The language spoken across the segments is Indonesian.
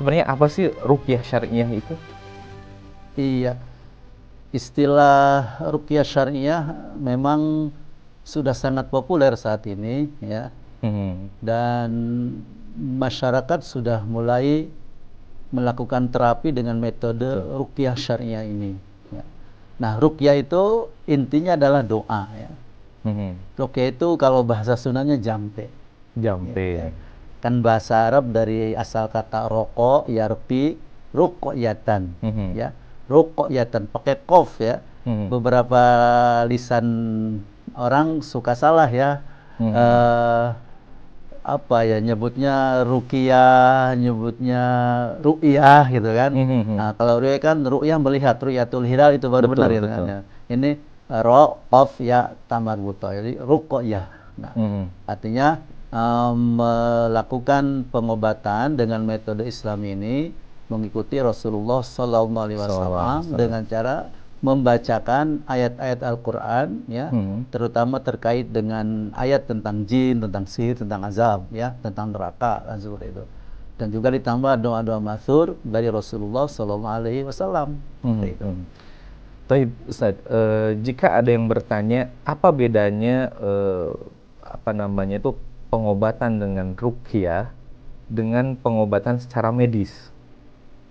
sebenarnya apa sih ruqyah syariah itu? Iya, istilah ruqyah syariah memang sudah sangat populer saat ini ya, dan masyarakat sudah mulai melakukan terapi dengan metode ruqyah syariah ini ya. Nah, ruqyah itu intinya adalah doa ya. Ruqyah itu kalau bahasa Sundanya jampe. Jampe. Ya. Kan bahasa Arab dari asal kata roko, yarpi, ruqyatan ya. Ruqyatan pakai qaf ya. Beberapa lisan orang suka salah ya. Apa ya, nyebutnya ruqyah, nyebutnya ru'yah gitu kan. Nah, kalau ru'yah kan ru'yah melihat, ru'yatul hilal itu baru benar gitu kan. Ya. Ini ro, qaf, ya, tamar buto. Jadi ruqyah. Nah, artinya melakukan pengobatan dengan metode Islam ini mengikuti Rasulullah SAW dengan cara membacakan ayat-ayat Al-Quran ya, terutama terkait dengan ayat tentang jin, tentang sihir, tentang azab ya, tentang neraka dan seperti itu. Dan juga ditambah doa-doa masyhur dari Rasulullah SAW. Baik, Ustaz, jika ada yang bertanya apa bedanya itu pengobatan dengan ruqyah dengan pengobatan secara medis?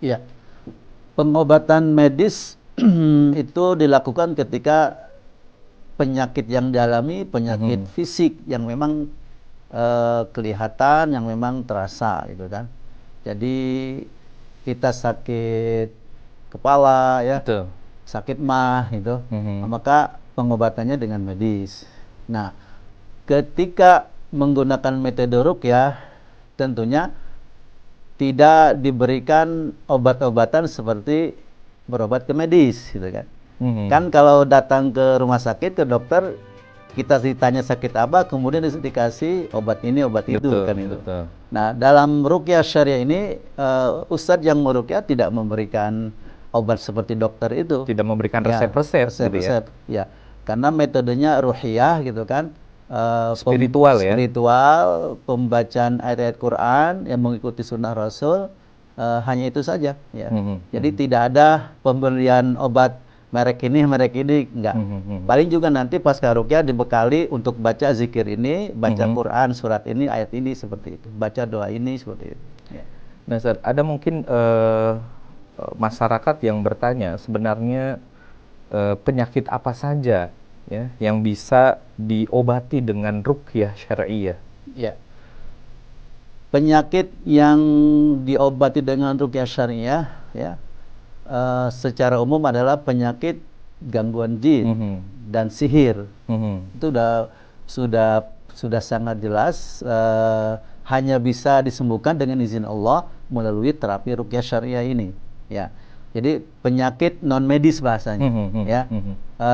Ya, pengobatan medis itu dilakukan ketika penyakit yang dialami, penyakit fisik yang memang kelihatan, yang memang terasa gitu kan. Jadi kita sakit kepala ya, sakit mah gitu, maka pengobatannya dengan medis. Nah, ketika menggunakan metode ruqyah tentunya tidak diberikan obat-obatan seperti berobat ke medis gitu kan. Kan kalau datang ke rumah sakit, ke dokter, kita ditanya sakit apa, kemudian dikasih obat ini, obat itu kan itu. Nah, dalam ruqyah syariah ini ustadz yang meruqyah tidak memberikan obat seperti dokter itu. Tidak memberikan resep-resep gitu ya. Ya. Karena metodenya ruhiyah gitu kan. Spiritual ya. Spiritual, pembacaan ayat-ayat Quran yang mengikuti sunnah Rasul, hanya itu saja ya. Jadi tidak ada pemberian obat merek ini enggak. Paling juga nanti pasca ruqyah dibekali untuk baca zikir ini, baca Quran surat ini, ayat ini seperti itu, baca doa ini seperti itu ya. Nah, Ustaz, ada mungkin masyarakat yang bertanya sebenarnya penyakit apa saja ya yang bisa diobati dengan ruqyah syariah? Ya. Penyakit yang diobati dengan ruqyah syariah ya, secara umum adalah penyakit gangguan jin dan sihir. Itu sudah sangat jelas, hanya bisa disembuhkan dengan izin Allah melalui terapi ruqyah syariah ini ya. Jadi penyakit non medis bahasanya ya.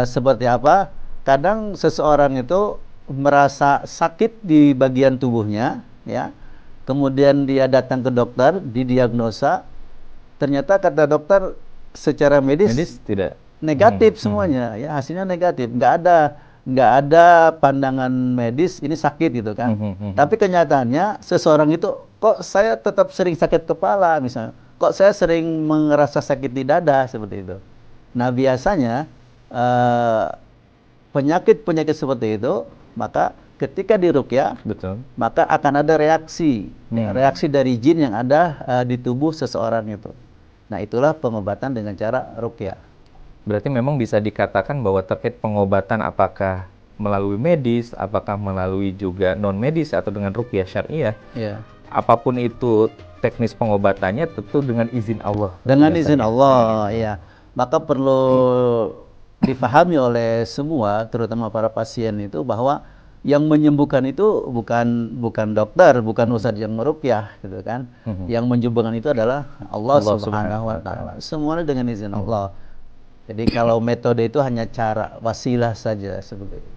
Seperti apa? Kadang seseorang itu merasa sakit di bagian tubuhnya ya. Kemudian dia datang ke dokter, didiagnosa, ternyata kata dokter secara medis tidak negatif semuanya ya, hasilnya negatif, nggak ada pandangan medis ini sakit gitu kan. Tapi kenyataannya seseorang itu, kok saya tetap sering sakit kepala misalnya, kok saya sering merasa sakit di dada seperti itu. Nah, biasanya penyakit-penyakit seperti itu, maka ketika diruqyah, maka akan ada reaksi dari jin yang ada di tubuh seseorang itu. Nah, itulah pengobatan dengan cara ruqyah. Berarti memang bisa dikatakan bahwa terkait pengobatan apakah melalui medis, apakah melalui juga non medis atau dengan ruqyah syariah, apapun itu teknis pengobatannya tentu dengan izin Allah. Dengan izin Allah, ya. Maka perlu difahami oleh semua, terutama para pasien itu, bahwa yang menyembuhkan itu bukan dokter, bukan ustadz yang meruqyah gitu kan. Yang menyembuhkan itu adalah Allah Subhanahu wa taala. Semuanya dengan izin Allah. Jadi kalau metode itu hanya cara, wasilah saja seperti itu.